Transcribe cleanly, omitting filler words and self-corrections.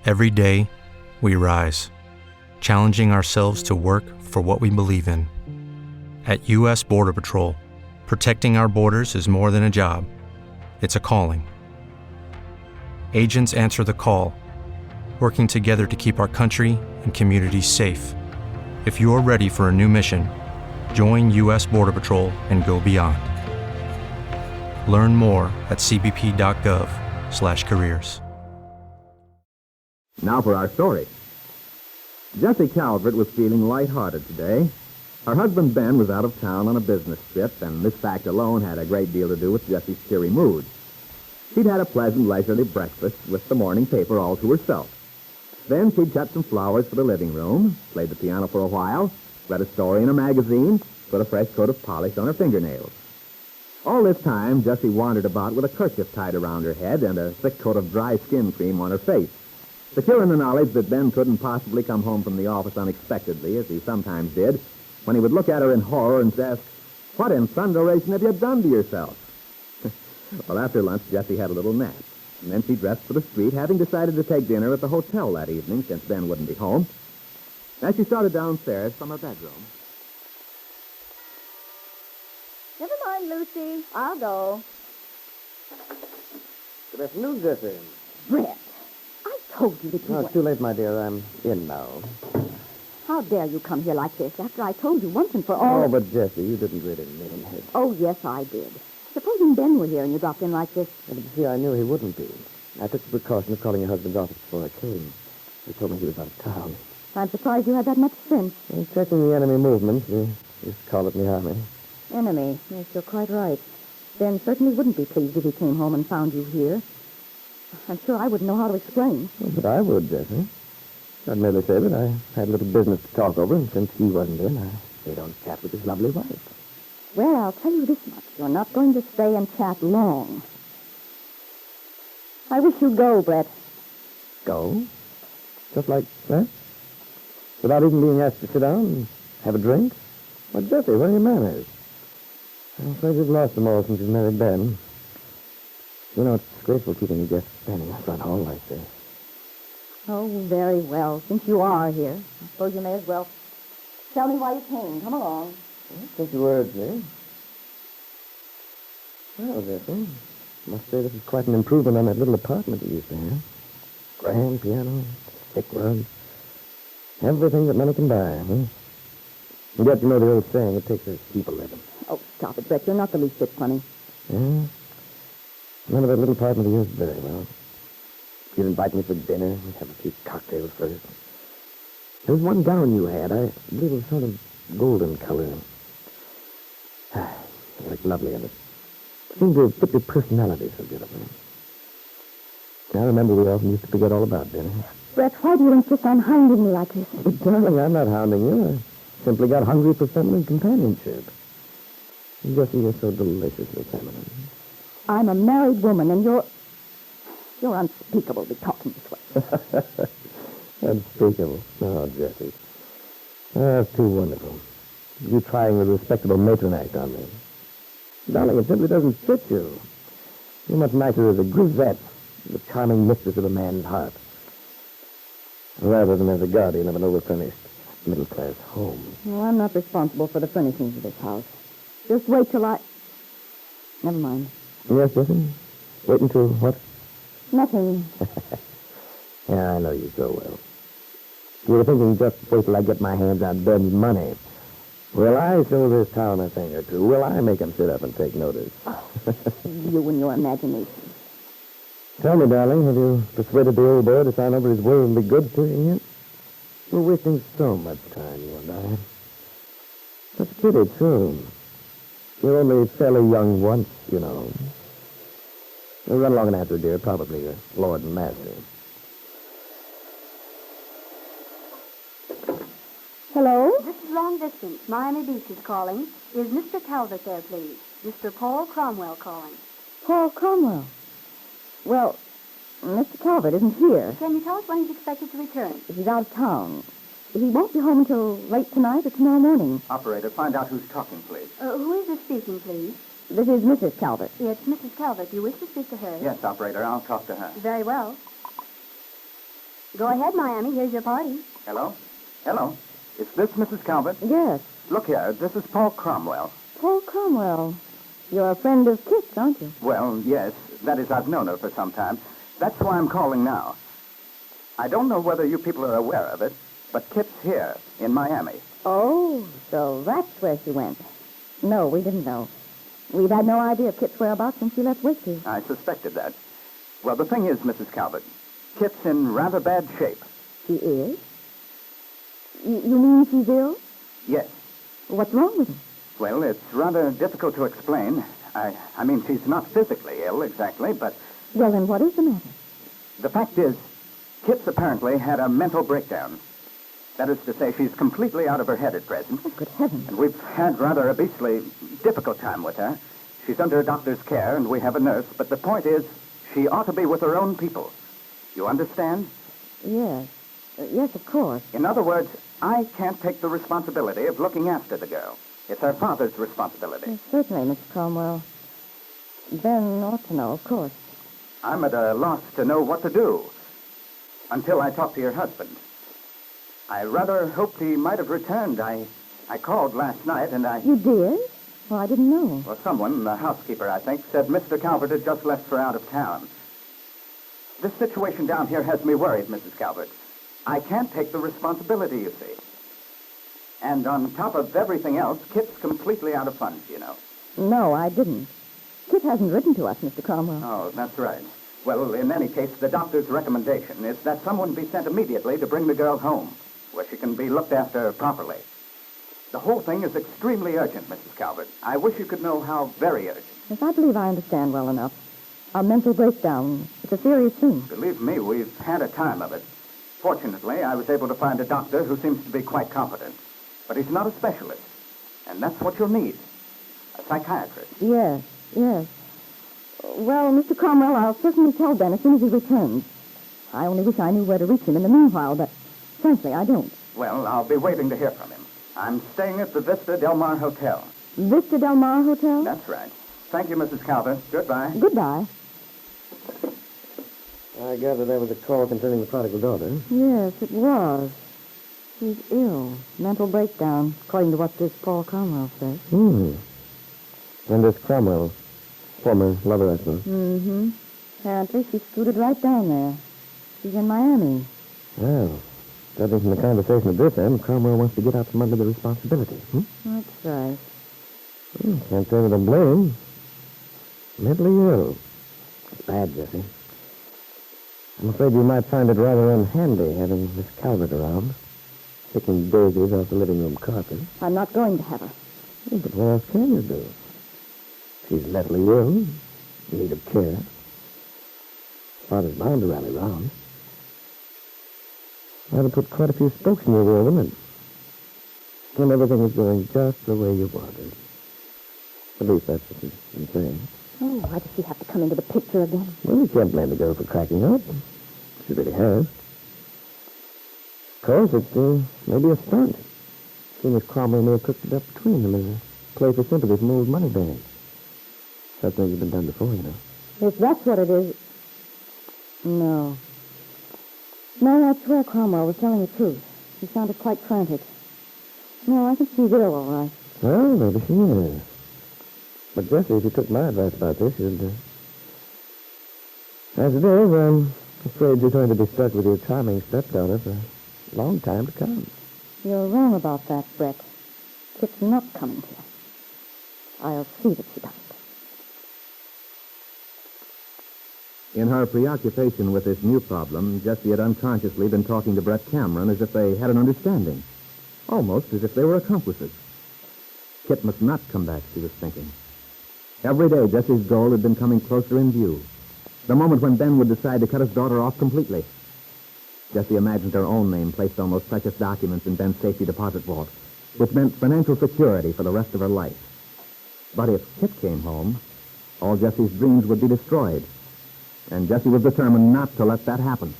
Every day, we rise, challenging ourselves to work for what we believe in. At U.S. Border Patrol, protecting our borders is more than a job. It's a calling. Agents answer the call, working together to keep our country and communities safe. If you are ready for a new mission, join U.S. Border Patrol and go beyond. Learn more at cbp.gov/careers. Now for our story. Jessie Calvert was feeling lighthearted today. Her husband Ben was out of town on a business trip, and this fact alone had a great deal to do with Jessie's cheery mood. She'd had a pleasant, leisurely breakfast with the morning paper all to herself. Then she'd cut some flowers for the living room, played the piano for a while, read a story in a magazine, put a fresh coat of polish on her fingernails. All this time, Jessie wandered about with a kerchief tied around her head and a thick coat of dry skin cream on her face, secure in the knowledge that Ben couldn't possibly come home from the office unexpectedly, as he sometimes did, when he would look at her in horror and ask, "What in thunderation have you done to yourself?" Well, after lunch, Jessie had a little nap, and then she dressed for the street, having decided to take dinner at the hotel that evening, since Ben wouldn't be home. As she started downstairs from her bedroom. Never mind, Lucy. I'll go. Good afternoon, Jessie. Brett, I told you that you No, were... it's too late, my dear. I'm in now. How dare you come here like this after I told you once and for all... Oh, but Jessie, you didn't really mean it. Oh, yes, I did. Supposing Ben were here and you dropped in like this. But you see, I knew he wouldn't be. I took the precaution of calling your husband's office before I came. He told me he was out of town. I'm surprised you had that much sense. I'm checking the enemy movements. We used to call it in the Army. Enemy. Yes, you're quite right. Ben certainly wouldn't be pleased if he came home and found you here. I'm sure I wouldn't know how to explain. Well, but I would, Jessie. I'd merely say that I had a little business to talk over, and since he wasn't in, I stayed on chat with his lovely wife. Well, I'll tell you this much. You're not going to stay and chat long. I wish you'd go, Brett. Go? Just like that? Without even being asked to sit down and have a drink? Well, Jessie, what are your manners? I'm afraid you've lost them all since you've married Ben. You know, it's disgraceful keeping your guests standing in the front hall like this. Oh, very well. Since you are here, I suppose you may as well tell me why you came. Come along. Since you urged me. Well, Jessie, I must say this is quite an improvement on that little apartment you used to have. Grand piano, thick rug, everything that money can buy, huh? And yet, you know the old saying, it takes a keep a living. Oh, stop it, Brett. You're not the least bit funny. Yeah? None of that little apartment of yours very well. You'd invite me for dinner. We'd have a few cocktails first. There was one gown you had. I believe it was sort of golden color. It looked lovely, and it seemed to fit your personality so beautifully. I remember we often used to forget all about dinner. Brett, why do you insist on hounding me like this? But, darling, I'm not hounding you. I simply got hungry for feminine companionship. Jessie, you're so deliciously feminine. I'm a married woman, and you're unspeakable to be talking this way. Unspeakable. Oh, Jessie. That's too wonderful. You trying the respectable matron act on me. Darling, it simply doesn't fit you. You're much nicer as a grisette, the charming mistress of a man's heart, rather than as a guardian of an overfurnished middle-class home. Well, I'm not responsible for the furnishings of this house. Just wait till I... Never mind. Yes, Jessie? Wait until what? Nothing. Yeah, I know you so well. You were thinking just wait till I get my hands on Ben's money. Will I show this town a thing or two? Will I make him sit up and take notice? You and your imagination. Tell me, darling, have you persuaded the old boy to sign over his worldly goods to you yet? We're wasting so much time, you and I. That's a pity, too. You're only fairly young once, you know. We'll run along and after, dear. Probably your lord and master. Hello? This is long distance. Miami Beach is calling. Is Mr. Calvert there, please? Mr. Paul Cromwell calling. Paul Cromwell. Well, Mr. Calvert isn't here. Can you tell us when he's expected to return? He's out of town. He won't be home until late tonight or tomorrow morning. Operator, find out who's talking, please. Who is this speaking, please? This is Mrs. Calvert. It's Mrs. Calvert. Do you wish to speak to her? Yes, operator, I'll talk to her. Very well. Go ahead, Miami. Here's your party. Hello? Hello? Is this Mrs. Calvert? Yes. Look here, this is Paul Cromwell. Paul Cromwell. You're a friend of Kitt's, aren't you? Well, yes. That is, I've known her for some time. That's why I'm calling now. I don't know whether you people are aware of it, but Kitt's here in Miami. Oh, so that's where she went. No, we didn't know. We'd had no idea of Kitt's whereabouts since she left Wakefield. I suspected that. Well, the thing is, Mrs. Calvert, Kitt's in rather bad shape. She is? You mean she's ill? Yes. What's wrong with her? Well, it's rather difficult to explain. I mean, she's not physically ill exactly, but Well, then what is the matter? the fact is, Kitt's apparently had a mental breakdown. That is to say, she's completely out of her head at present. Oh, good heavens. And we've had rather a beastly difficult time with her. She's under a doctor's care, and we have a nurse, but the point is, she ought to be with her own people. You understand? Yes. Yes, of course. In other words, I can't take the responsibility of looking after the girl. It's her father's responsibility. Yes, certainly, Mr. Cromwell. Ben ought to know, of course. I'm at a loss to know what to do until I talk to your husband. I rather hoped he might have returned. I called last night, and You did? Well, I didn't know. Well, someone, the housekeeper, I think, said Mr. Calvert had just left for out of town. This situation down here has me worried, Mrs. Calvert. I can't take the responsibility, you see. And on top of everything else, Kitt's completely out of funds, you know. No, I didn't. Kitt hasn't written to us, Mr. Cromwell. Oh, that's right. Well, in any case, the doctor's recommendation is that someone be sent immediately to bring the girl home, where she can be looked after properly. The whole thing is extremely urgent, Mrs. Calvert. I wish you could know how very urgent. Yes, I believe I understand well enough. A mental breakdown. It's a serious thing. Believe me, we've had a time of it. Fortunately, I was able to find a doctor who seems to be quite competent. But he's not a specialist. And that's what you'll need. A psychiatrist. Yes, yes. Well, Mr. Cromwell, I'll certainly tell Ben as soon as he returns. I only wish I knew where to reach him in the meanwhile, but frankly, I don't. Well, I'll be waiting to hear from him. I'm staying at the Vista Del Mar Hotel. Vista Del Mar Hotel? That's right. Thank you, Mrs. Calvert. Goodbye. Goodbye. I gather that was a call concerning the prodigal daughter. Yes, it was. She's ill. Mental breakdown, according to what this Paul Cromwell says. And this Cromwell, former lover, I suppose. Mm-hmm. Apparently, she scooted right down there. She's in Miami. Well, judging from the conversation at this end, Cromwell wants to get out from under the responsibility. That's right. Can't say that I blame him. Mentally ill. It's bad, Jessie. I'm afraid you might find it rather unhandy having Miss Calvert around, picking daisies off the living room carpet. I'm not going to have her. Yeah, but what else can you do? She's mentally ill, in need of care. Father's bound to rally round. I'd have put quite a few spokes in your wheel, wouldn't it? And everything was going just the way you wanted. At least that's what you've been saying. Oh, why does she have to come into the picture again? Well, you can't blame the girl for cracking up. She really has. Of course, it's maybe a stunt. Seeing as Cromwell may have cooked it up between them as a play for sympathy from old money bags. Such things have been done before, you know. If that's what it is... No. No, I swear Cromwell was telling the truth. He sounded quite frantic. No, I think she's ill, all right. Well, maybe she is. But Jessie, if you took my advice about this, you'd... As it is, I'm afraid you're going to be stuck with your charming stepdaughter for a long time to come. You're wrong about that, Brett. Kitt's not coming here. I'll see that she doesn't. In her preoccupation with this new problem, Jessie had unconsciously been talking to Brett Cameron as if they had an understanding. Almost as if they were accomplices. Kitt must not come back, she was thinking. Every day, Jessie's goal had been coming closer in view. The moment when Ben would decide to cut his daughter off completely. Jessie imagined her own name placed on those precious documents in Ben's safety deposit vault, which meant financial security for the rest of her life. But if Kitt came home, all Jessie's dreams would be destroyed. And Jessie was determined not to let that happen.